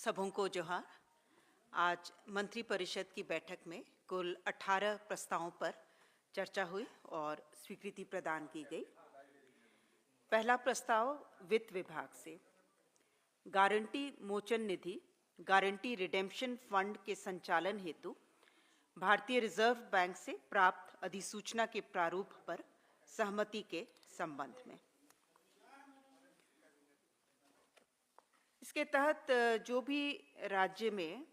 सबों को जोहार। आज मंत्रिपरिषद की बैठक में कुल 18 प्रस्तावों पर चर्चा हुई और स्वीकृति प्रदान की गई। पहला प्रस्ताव वित्त विभाग से गारंटी मोचन निधि गारंटी रिडेम्पशन फंड के संचालन हेतु भारतीय रिजर्व बैंक से प्राप्त अधिसूचना के प्रारूप पर सहमति के संबंध में। इसके तहत जो भी राज्य में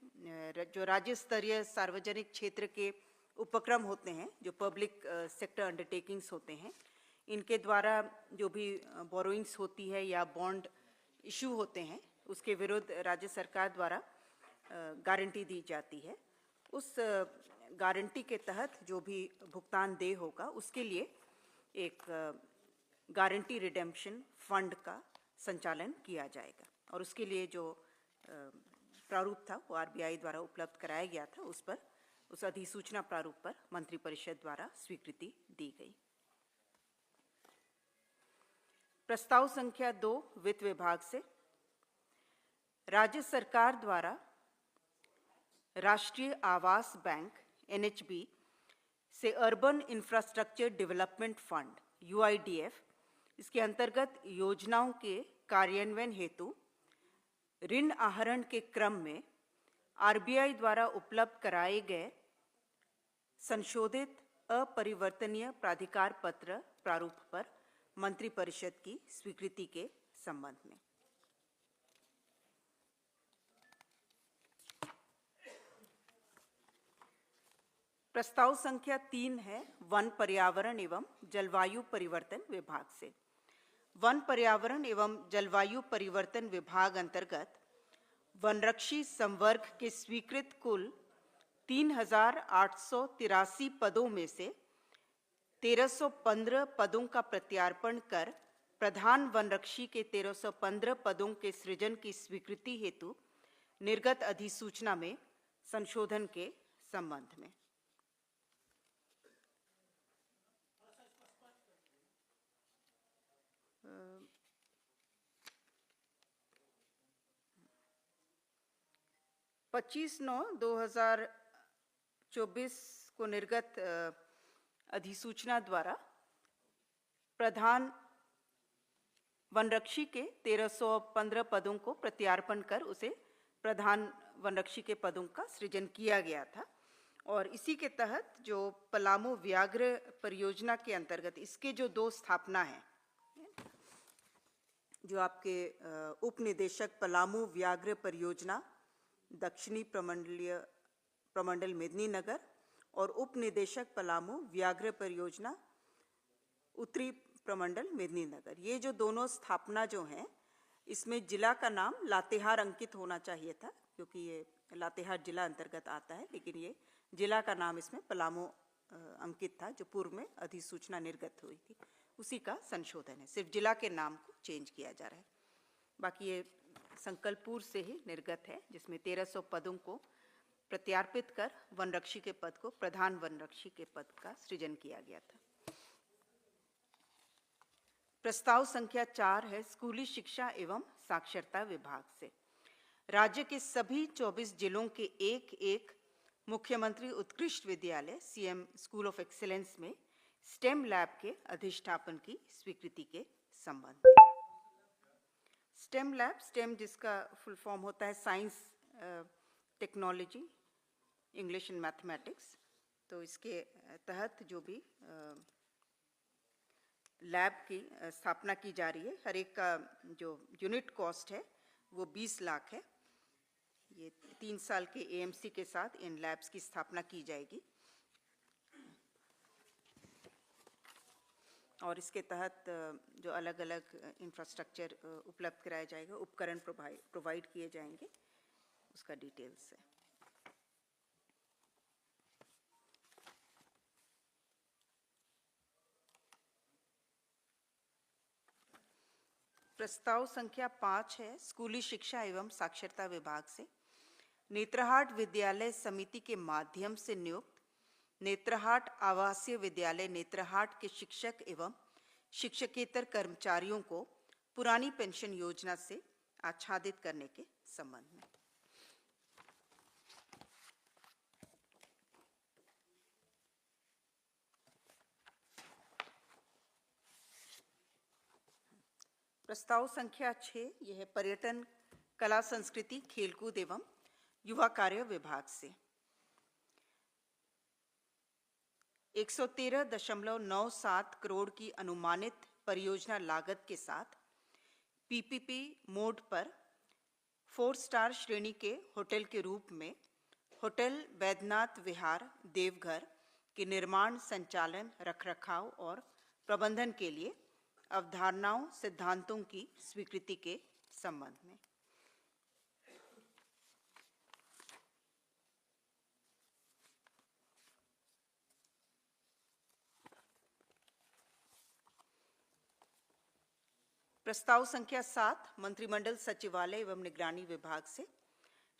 जो राज्य स्तरीय सार्वजनिक क्षेत्र के उपक्रम होते हैं, जो पब्लिक सेक्टर अंडरटेकिंग्स होते हैं, इनके द्वारा जो भी बोरोइंग्स होती है या बॉन्ड इशू होते हैं, उसके विरुद्ध राज्य सरकार द्वारा गारंटी दी जाती है। उस गारंटी के तहत जो भी भुगतान देय होगा उसके लिए एक गारंटी रिडेम्पशन फंड का संचालन किया जाएगा और उसके लिए जो प्रारूप था वो आरबीआई द्वारा उपलब्ध कराया गया था, उस अधिसूचना प्रारूप पर मंत्रिपरिषद द्वारा स्वीकृति दी गई। प्रस्ताव संख्या 2 वित्त विभाग से राज्य सरकार द्वारा राष्ट्रीय आवास बैंक एनएचबी से अर्बन इंफ्रास्ट्रक्चर डेवलपमेंट फंड यूआईडीएफ इसके अंतर्गत योजनाओं के कार्यान्वयन हेतु ऋण आहरण के क्रम में आरबीआई द्वारा उपलब्ध कराए गए संशोधित अपरिवर्तनीय प्राधिकार पत्र प्रारूप पर मंत्रिपरिषद की स्वीकृति के संबंध में। प्रस्ताव संख्या 3 है वन पर्यावरण एवं जलवायु परिवर्तन विभाग से। वन पर्यावरण एवं जलवायु परिवर्तन विभाग अंतर्गत वनरक्षी संवर्ग के स्वीकृत कुल 3,883 पदों में से 1,315 पदों का प्रत्यार्पण कर प्रधान वनरक्षी के 1,315 पदों के सृजन की स्वीकृति हेतु निर्गत अधिसूचना में संशोधन के संबंध में। uh, 25/9/2024 को निर्गत अधिसूचना द्वारा प्रधान वनरक्षी के 1,315 पदों को प्रत्यार्पण कर उसे प्रधान वनरक्षी के पदों का सृजन किया गया था और इसी के तहत जो पलामू व्याघ्र परियोजना के अंतर्गत इसके जो 2 स्थापना है, जो आपके उप निदेशक पलामू व्याघ्र परियोजना दक्षिणी प्रमंडल मेदिनीनगर और उप निदेशक पलामू व्याघ्र परियोजना उत्तरी प्रमंडल मेदिनीनगर, ये जो दोनों स्थापना जो हैं, इसमें जिला का नाम लातेहार अंकित होना चाहिए था क्योंकि ये लातेहार जिला अंतर्गत आता है, लेकिन ये जिला का नाम इसमें पलामू अंकित था जो पूर्व में अधिसूचना निर्गत हुई थी, उसी का संशोधन है। सिर्फ जिला के नाम को चेंज किया जा रहा है। बाकी ये संकल्पपूर्व से ही निर्गत है, जिसमें 1,300 पदों को प्रत्यार्पित कर वनरक्षी के पद को प्रधान वनरक्षी के पद का सृजन किया गया था। प्रस्ताव संख्या 4 है स्कूली शिक्षा एवं साक्षरता विभाग से। राज्य के सभी 24 जिलों के एक मुख्यमंत्री उत्कृष्ट विद्यालय सीएम स्कूल ऑफ एक्सीलेंस में स्टेम लैब के अधिष्ठापन की स्वीकृति के संबंध में। स्टेम लैब, स्टेम जिसका फुल फॉर्म होता है science, technology, English and mathematics, तो इसके तहत जो भी लैब की स्थापना की जा रही है, हर एक का जो यूनिट कॉस्ट है वो 20 लाख है। ये 3 साल के एएमसी के साथ इन लैब्स की स्थापना की जाएगी और इसके तहत जो अलग अलग इंफ्रास्ट्रक्चर उपलब्ध कराया जाएगा, उपकरण प्रोवाइड किए जाएंगे, उसका डिटेल्स है। प्रस्ताव संख्या 5 है स्कूली शिक्षा एवं साक्षरता विभाग से। नेत्रहाट विद्यालय समिति के माध्यम से नियुक्त नेत्रहाट आवासीय विद्यालय नेत्रहाट के शिक्षक एवं शिक्षकेतर कर्मचारियों को पुरानी पेंशन योजना से आच्छादित करने के संबंध में। प्रस्ताव संख्या 6 यह है पर्यटन, कला संस्कृति, खेलकूद एवं युवा कार्य विभाग से 113.97 करोड़ की अनुमानित परियोजना लागत के साथ पीपीपी मोड पर 4 स्टार श्रेणी के होटल के रूप में होटल वैद्यनाथ विहार देवघर के निर्माण, संचालन, रखरखाव और प्रबंधन के लिए अवधारणाओं, सिद्धांतों की स्वीकृति के संबंध में प्रस्ताव संख्या 7 मंत्रिमंडल सचिवालय एवं निगरानी विभाग से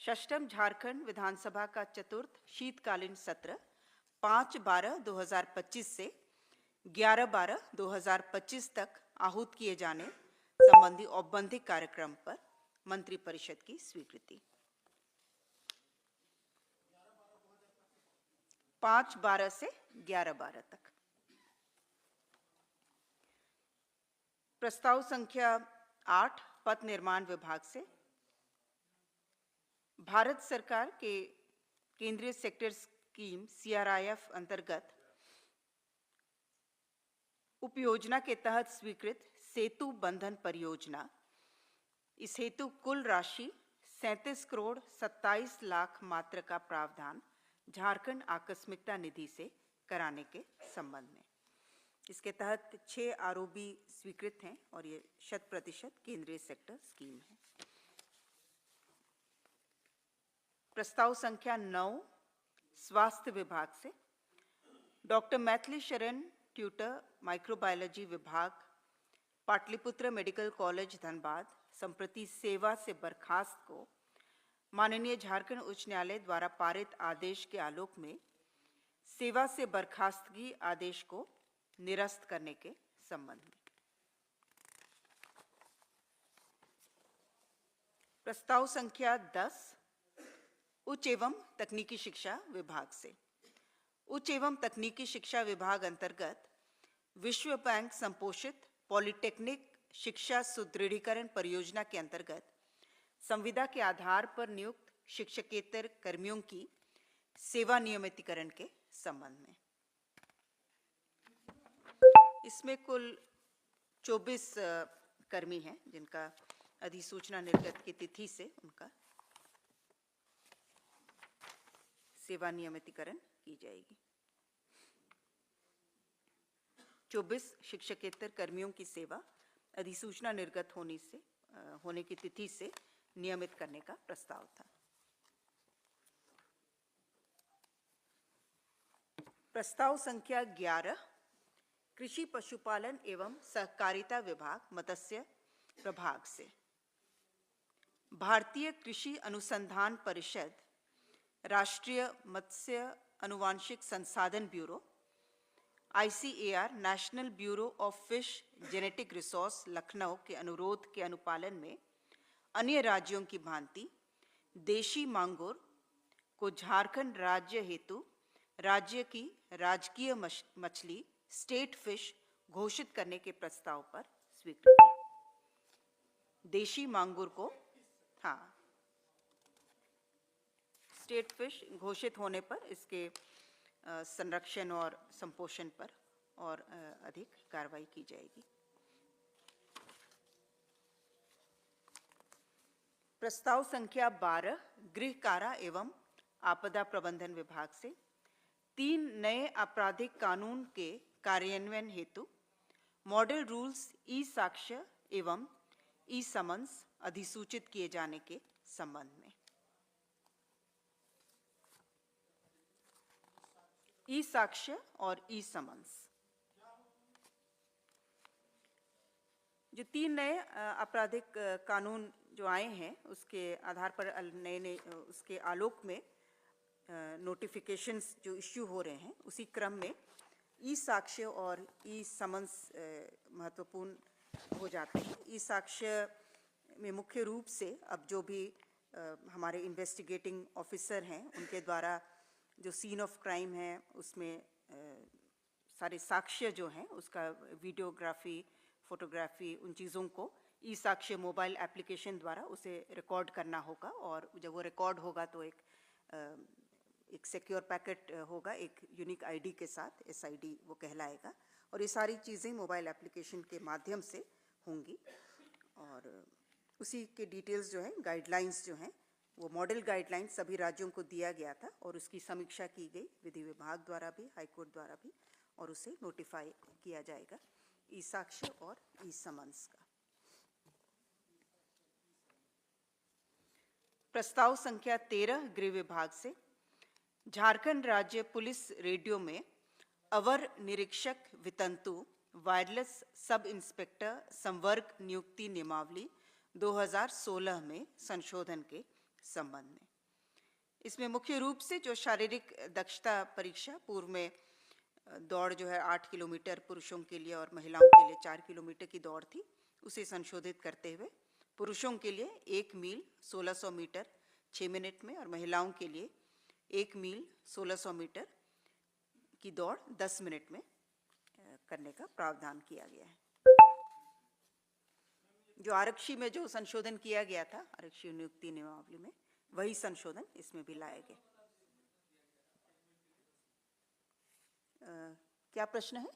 षष्ठम झारखंड विधानसभा का चतुर्थ शीतकालीन सत्र 5/12/2025 से 11/12/2025 तक आहूत किए जाने संबंधी औपबंधिक कार्यक्रम पर मंत्रिपरिषद की स्वीकृति। 5/12 से 11/12 तक। प्रस्ताव संख्या 8 पथ निर्माण विभाग से भारत सरकार के केंद्रीय सेक्टर स्कीम CRIF अंतर्गत उपयोजना के तहत स्वीकृत सेतु बंधन परियोजना। इस हेतु कुल राशि 37 करोड़ 27 लाख मात्र का प्रावधान झारखंड आकस्मिकता निधि से कराने के संबंध में। इसके तहत 6 आरओबी स्वीकृत हैं और ये 100% केंद्रीय सेक्टर स्कीम है। प्रस्ताव संख्या 9 स्वास्थ्य विभाग से doctor Maithili Sharan tutor, microbiology विभाग, पाटलिपुत्र मेडिकल कॉलेज धनबाद संप्रति सेवा से बर्खास्त को माननीय झारखंड उच्च न्यायालय द्वारा पारित आदेश के आलोक में सेवा से बर्खास्तगी आदेश को निरस्त करने के संबंध में। प्रस्ताव संख्या 10 उच्च एवं तकनीकी शिक्षा विभाग से उच्च एवं तकनीकी शिक्षा विभाग अंतर्गत विश्व बैंक संपोषित पॉलिटेक्निक शिक्षा सुदृढ़ीकरण परियोजना के अंतर्गत संविदा के आधार पर नियुक्त शिक्षकेतर कर्मियों की सेवा नियमितीकरण के संबंध में। इसमें कुल 24 कर्मी हैं जिनका अधिसूचना निर्गत की तिथि से उनका सेवा नियमितीकरण की जाएगी। 24 शिक्षकेतर कर्मियों की सेवा अधिसूचना निर्गत होने की तिथि से नियमित करने का प्रस्ताव था। प्रस्ताव संख्या 11 कृषि पशुपालन एवं सहकारिता विभाग मत्स्य प्रभाग से भारतीय कृषि अनुसंधान परिषद, राष्ट्रीय मत्स्य अनुवांशिक संसाधन bureau ICAR, national bureau of fish genetic resource Lucknow के अनुरोध के अनुपालन में अन्य राज्यों की भांति देशी मांगुर को झारखंड राज्य हेतु राज्य की राजकीय मछली स्टेट फिश घोषित करने के प्रस्ताव पर स्वीकृति। देशी मांगुर को स्टेट फिश घोषित होने पर इसके संरक्षण और संपोषण पर और अधिक कार्रवाई की जाएगी। प्रस्ताव संख्या 12 गृह कारा एवं आपदा प्रबंधन विभाग से 3 नए आपराधिक कानून के कार्यान्वयन हेतु मॉडल रूल्स ई साक्ष्य एवं ई समन्स अधिसूचित किए जाने के संबंध में। ई साक्ष्य और ई समन्स जो 3 नए आपराधिक कानून जो आए हैं उसके आधार पर नए उसके आलोक में नोटिफिकेशंस जो इश्यू हो रहे हैं उसी क्रम में ई साक्ष्य और ई समन्स महत्वपूर्ण हो जाते हैं। ई साक्ष्य में मुख्य रूप से अब जो भी हमारे इन्वेस्टिगेटिंग ऑफिसर हैं उनके द्वारा जो सीन ऑफ क्राइम है उसमें सारे साक्ष्य जो हैं उसका वीडियोग्राफी, फोटोग्राफी, उन चीज़ों को ई साक्ष्य मोबाइल एप्लीकेशन द्वारा उसे रिकॉर्ड करना होगा, और जब वो रिकॉर्ड होगा तो एक सिक्योर पैकेट होगा एक यूनिक आईडी के साथ, SID वो कहलाएगा, और ये सारी चीज़ें मोबाइल एप्लीकेशन के माध्यम से होंगी। और उसी के डिटेल्स जो हैं, गाइडलाइंस जो हैं, वो मॉडल गाइडलाइंस सभी राज्यों को दिया गया था और उसकी समीक्षा की गई विधि विभाग द्वारा भी, हाईकोर्ट द्वारा भी, और उसे नोटिफाई किया जाएगा ई साक्ष्य और ई समन्स का। प्रस्ताव संख्या 13 गृह विभाग से झारखंड राज्य पुलिस रेडियो में अवर निरीक्षक वितंतु वायरलेस सब इंस्पेक्टर संवर्ग नियुक्ति नियमावली 2016 में संशोधन के संबंध में। इसमें मुख्य रूप से जो शारीरिक दक्षता परीक्षा, पूर्व में दौड़ जो है 8 किलोमीटर पुरुषों के लिए और महिलाओं के लिए 4 किलोमीटर की दौड़ थी, उसे संशोधित करते हुए पुरुषों के लिए 1 मील 1600 मीटर 6 मिनट में और महिलाओं के लिए 1 मील 1600 मीटर की दौड़ 10 मिनट में करने का प्रावधान किया गया है। जो आरक्षी में जो संशोधन किया गया था आरक्षी नियुक्ति नियमावली में, वही संशोधन इसमें भी लाया गया। क्या प्रश्न है?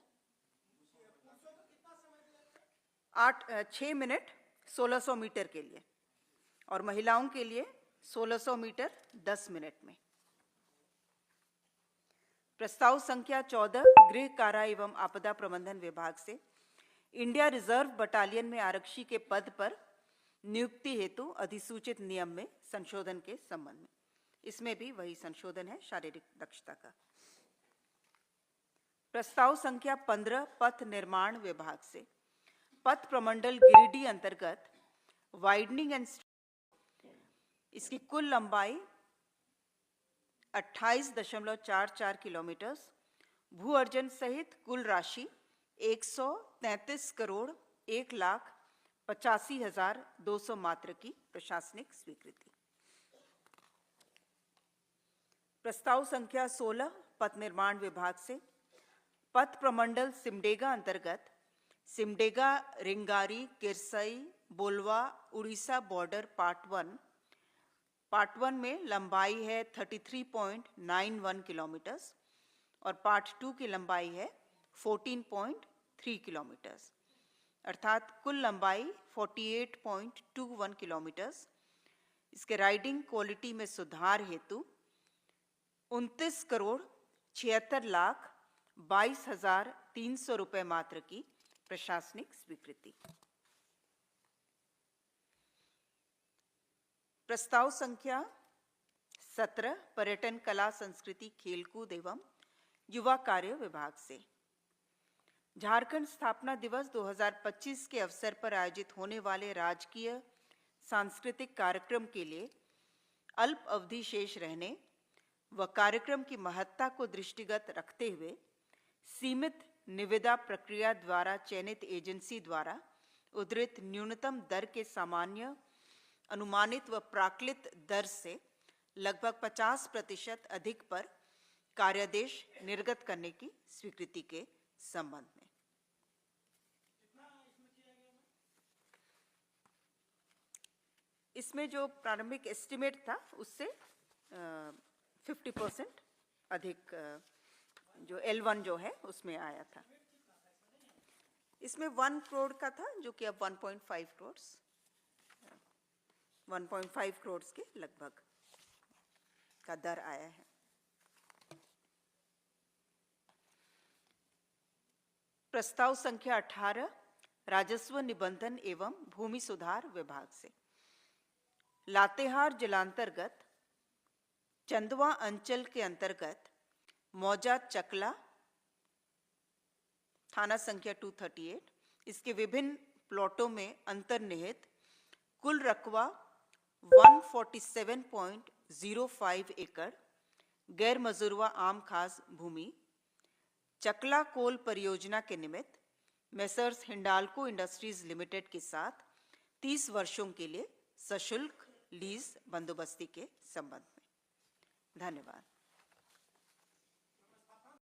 6 मिनट 1600 मीटर के लिए और महिलाओं के लिए 1600 मीटर 10 मिनट में। प्रस्ताव संख्या 14 गृह कारा एवं आपदा प्रबंधन विभाग से इंडिया रिजर्व बटालियन में आरक्षी के पद पर नियुक्ति हेतु अधिसूचित नियम में संशोधन के संबंध में। इसमें भी वही संशोधन है शारीरिक दक्षता का। प्रस्ताव संख्या 15 पथ निर्माण विभाग से पथ प्रमंडल गिरिडीह अंतर्गत वाइडनिंग एंड इसकी कुल लंबाई 28.44 किलोमीटर, भू अर्जन सहित कुल राशि 133 करोड़ 1,85,200 मात्र की प्रशासनिक स्वीकृति। प्रस्ताव संख्या 16 पथ निर्माण विभाग से पथ प्रमंडल सिमडेगा अंतर्गत सिमडेगा रिंगारी किरसई बोलवा उड़ीसा बॉर्डर पार्ट 1 में लंबाई है 33.91 किलोमीटर और पार्ट 2 की लंबाई है 14.3 किलोमीटर, अर्थात कुल लंबाई 48.21 किलोमीटर। इसके राइडिंग क्वालिटी में सुधार हेतु 29 करोड़ 76,22,300 रुपए मात्र की प्रशासनिक स्वीकृति। प्रस्ताव संख्या 17 पर्यटन कला संस्कृति खेलकूद एवं युवा कार्य विभाग से झारखंड स्थापना दिवस 2025 के अवसर पर आयोजित होने वाले राजकीय सांस्कृतिक कार्यक्रम के लिए अल्प अवधि शेष रहने व कार्यक्रम की महत्ता को दृष्टिगत रखते हुए सीमित निविदा प्रक्रिया द्वारा चयनित एजेंसी द्वारा उद्धृत न्यूनतम दर के सामान्य अनुमानित व प्राक्लित दर से लगभग 50% अधिक पर कार्यादेश निर्गत करने की स्वीकृति के संबंध में। इसमें जो प्रारंभिक एस्टिमेट था उससे 50% अधिक जो L1 जो है उसमें आया था। इसमें 1 करोड़ का था जो कि अब 1.5 करोड़ 1.5 करोड़ के लगभग का दर आया है। प्रस्ताव संख्या 18 राजस्व निबंधन एवं भूमि सुधार विभाग से लातेहार जिलांतर्गत चंदवा अंचल के अंतर्गत मौजा चकला थाना संख्या 238, इसके विभिन्न प्लॉटों में अंतर्निहित कुल रकबा 147.05 एकड़ गैर मजूरवा आम खास भूमि चकला कोल परियोजना के निमित्त मेसर्स हिंडाल्को इंडस्ट्रीज लिमिटेड के साथ 30 वर्षों के लिए सशुल्क लीज बंदोबस्ती के संबंध में। धन्यवाद।